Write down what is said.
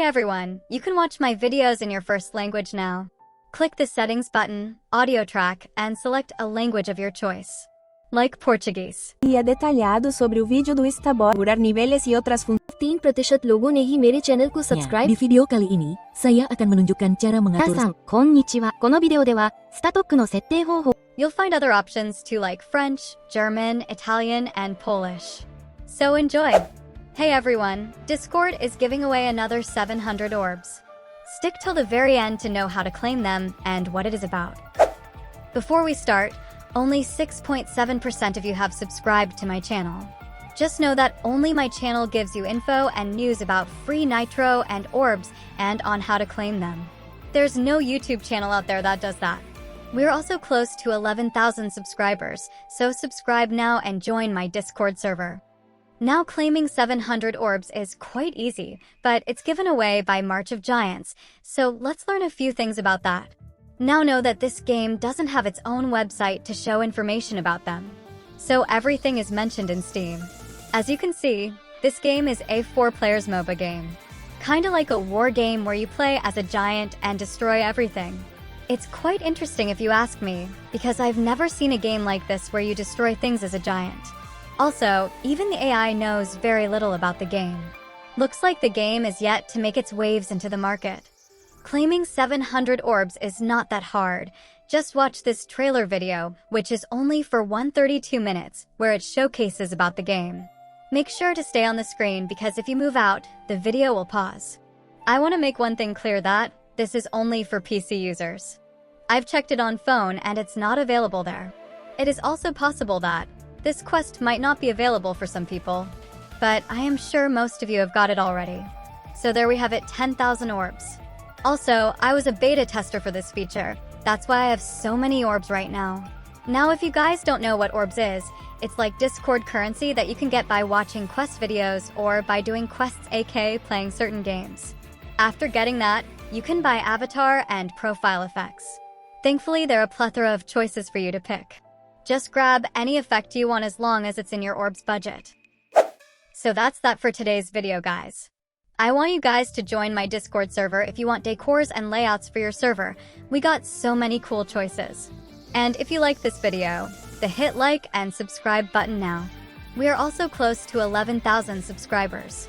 everyone, you can watch my videos in your first language now. Click the settings button, audio track, and select a language of your choice. Like Portuguese. E detalhado sobre o vídeo do Stabor, curar niveles e outras funções. 3% लोगों ने ही मेरे channel को subscribe. Di video kali ini, saya akan menunjukkan cara 皆 mengatur さん、こんにちは。このビデオでは、スタトックの設定方法。 You'll find other options too, like French, German, Italian, and Polish. So enjoy! Hey everyone, Discord is giving away another 700 orbs. Stick till the very end to know how to claim them and what it is about. Before we start, only 6.7% of you have subscribed to my channel. Just know that only my channel gives you info and news about free Nitro and Orbs and on how to claim them. There's no YouTube channel out there that does that. We're also close to 11,000 subscribers, so subscribe now and join my Discord server. Now claiming 700 orbs is quite easy, but it's given away by March of Giants, so let's learn a few things about that. Now know that this game doesn't have its own website to show information about them, so everything is mentioned in Steam. As you can see, this game is a 4-players MOBA game. Kinda like a war game where you play as a giant and destroy everything. It's quite interesting if you ask me, because I've never seen a game like this where you destroy things as a giant. Also, even the AI knows very little about the game. Looks like the game is yet to make its waves into the market. Claiming 700 orbs is not that hard. Just watch this trailer video, which is only for 132 minutes, where it showcases about the game. Make sure to stay on the screen because if you move out, the video will pause. I want to make one thing clear that this is only for PC users. I've checked it on phone and it's not available there. It is also possible that this quest might not be available for some people, but I am sure most of you have got it already. So there we have it, 10,000 orbs. Also, I was a beta tester for this feature. That's why I have so many orbs right now. Now if you guys don't know what orbs is, it's like Discord currency that you can get by watching quest videos or by doing quests aka playing certain games. After getting that, you can buy avatar and profile effects. Thankfully, there are a plethora of choices for you to pick. Just grab any effect you want as long as it's in your orbs budget. So that's that for today's video, guys. I want you guys to join my Discord server if you want decors and layouts for your server. We got so many cool choices. And if you like this video, hit like and subscribe button now. We are also close to 11,000 subscribers.